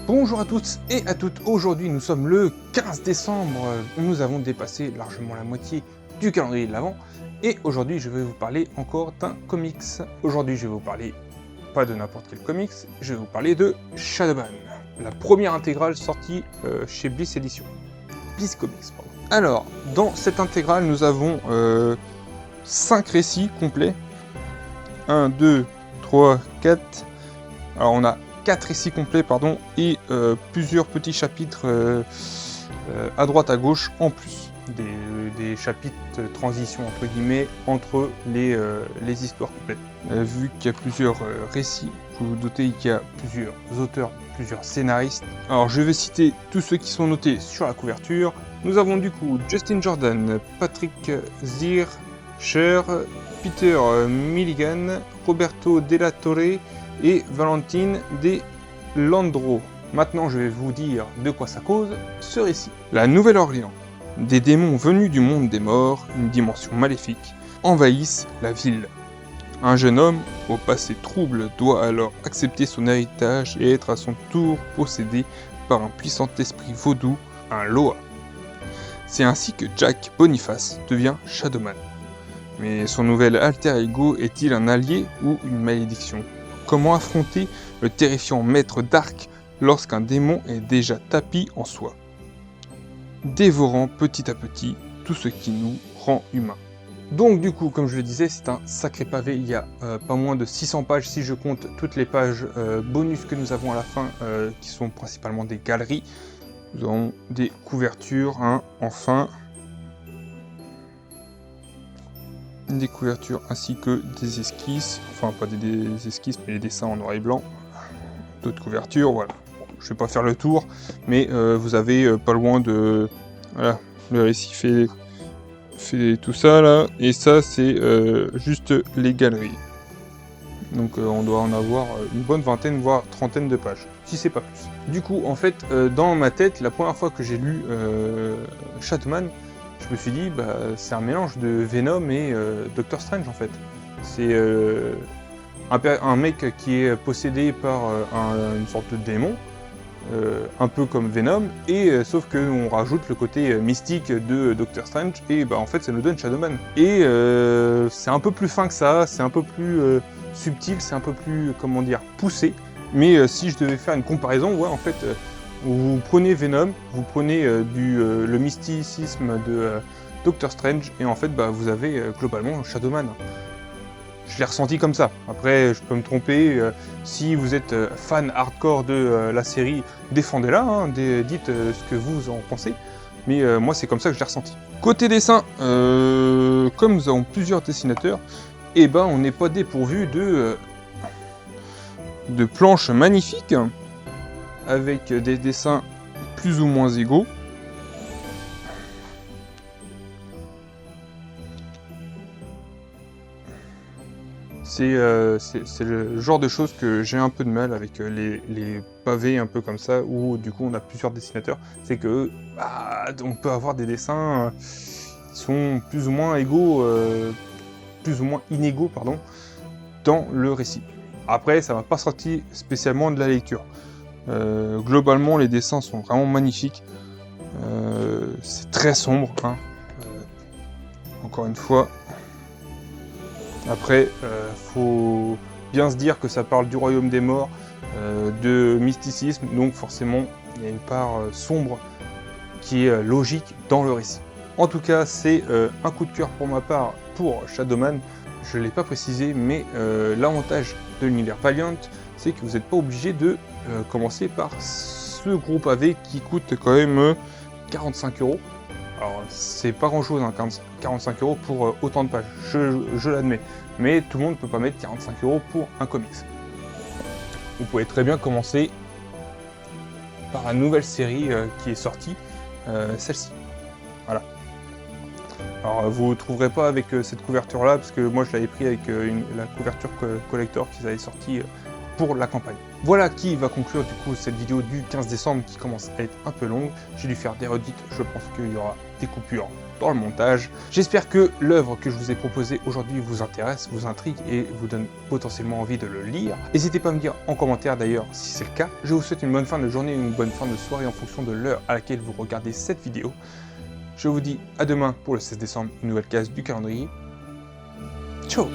Bonjour à tous et à toutes, aujourd'hui nous sommes le 15 décembre, nous avons dépassé largement la moitié du calendrier de l'Avent et aujourd'hui je vais vous parler encore d'un comics. Aujourd'hui je vais vous parler pas de n'importe quel comics, je vais vous parler de Shadowman, la première intégrale sortie chez Bliss Edition. Bliss Comics, pardon. Alors, dans cette intégrale nous avons 5 récits complets. 1, 2, 3, 4. Alors on a 4 récits complets, pardon, et plusieurs petits chapitres à droite à gauche en plus. Des chapitres transition entre guillemets entre les histoires complètes. Vu qu'il y a plusieurs récits, vous vous doutez qu'il y a plusieurs auteurs, plusieurs scénaristes. Alors je vais citer tous ceux qui sont notés sur la couverture. Nous avons du coup Justin Jordan, Patrick Zircher, Peter Milligan, Roberto Della Torre et Valentine De Landro. Maintenant, je vais vous dire de quoi ça cause, ce récit. La Nouvelle-Orléans. Des démons venus du monde des morts, une dimension maléfique, envahissent la ville. Un jeune homme, au passé trouble, doit alors accepter son héritage et être à son tour possédé par un puissant esprit vaudou, un Loa. C'est ainsi que Jack Boniface devient Shadowman. Mais son nouvel alter ego est-il un allié ou une malédiction ? Comment affronter le terrifiant maître Dark lorsqu'un démon est déjà tapi en soi, dévorant petit à petit tout ce qui nous rend humains. Donc du coup, comme je le disais, c'est un sacré pavé, il y a pas moins de 600 pages si je compte toutes les pages bonus que nous avons à la fin, qui sont principalement des galeries. Nous avons des couvertures, enfin, des couvertures ainsi que des esquisses, enfin pas des esquisses mais des dessins en noir et blanc, d'autres couvertures, voilà. Bon, je vais pas faire le tour, mais vous avez pas loin de... Voilà, le récit fait tout ça là, et ça c'est juste les galeries. Donc on doit en avoir une bonne vingtaine, voire trentaine de pages, si c'est pas plus. Du coup, en fait, dans ma tête, la première fois que j'ai lu Shadowman, je me suis dit, bah, c'est un mélange de Venom et Doctor Strange en fait. C'est un mec qui est possédé par une sorte de démon, un peu comme Venom, et sauf qu'on rajoute le côté mystique de Doctor Strange, et bah en fait ça nous donne Shadowman. Et c'est un peu plus fin que ça, c'est un peu plus subtil, c'est un peu plus, comment dire, poussé. Mais si je devais faire une comparaison, ouais, en fait, vous prenez Venom, vous prenez le mysticisme de Doctor Strange, et en fait, bah, vous avez globalement Shadowman. Je l'ai ressenti comme ça. Après, je peux me tromper. Si vous êtes fan hardcore de la série, défendez-la, hein, dites ce que vous en pensez. Mais moi, c'est comme ça que je l'ai ressenti. Côté dessin, comme nous avons plusieurs dessinateurs, eh ben, on n'est pas dépourvu de planches magnifiques, avec des dessins plus ou moins égaux. C'est le genre de choses que j'ai un peu de mal avec les pavés un peu comme ça, où du coup on a plusieurs dessinateurs. C'est que bah, on peut avoir des dessins qui sont plus ou moins égaux, plus ou moins inégaux, pardon, dans le récit. Après, ça m'a pas sorti spécialement de la lecture. Globalement, les dessins sont vraiment magnifiques. C'est très sombre, hein. Encore une fois. Après, faut bien se dire que ça parle du royaume des morts, de mysticisme, donc forcément, il y a une part sombre qui est logique dans le récit. En tout cas, c'est un coup de cœur pour ma part pour Shadowman. Je ne l'ai pas précisé, mais l'avantage de l'univers Valiant, c'est que vous n'êtes pas obligé de commencer par ce gros pavé qui coûte quand même 45 €. Alors, c'est pas grand chose, hein, 45 € pour autant de pages, je l'admets. Mais tout le monde ne peut pas mettre 45 € pour un comics. Vous pouvez très bien commencer par la nouvelle série qui est sortie, celle-ci. Voilà. Alors, vous ne trouverez pas avec cette couverture-là, parce que moi je l'avais pris avec la couverture collector qu'ils avaient sorti pour la campagne. Voilà qui va conclure du coup cette vidéo du 15 décembre qui commence à être un peu longue. J'ai dû faire des redites, je pense qu'il y aura des coupures dans le montage. J'espère que l'œuvre que je vous ai proposée aujourd'hui vous intéresse, vous intrigue et vous donne potentiellement envie de le lire. N'hésitez pas à me dire en commentaire d'ailleurs si c'est le cas. Je vous souhaite une bonne fin de journée ou une bonne fin de soirée en fonction de l'heure à laquelle vous regardez cette vidéo. Je vous dis à demain pour le 16 décembre, une nouvelle case du calendrier. Ciao!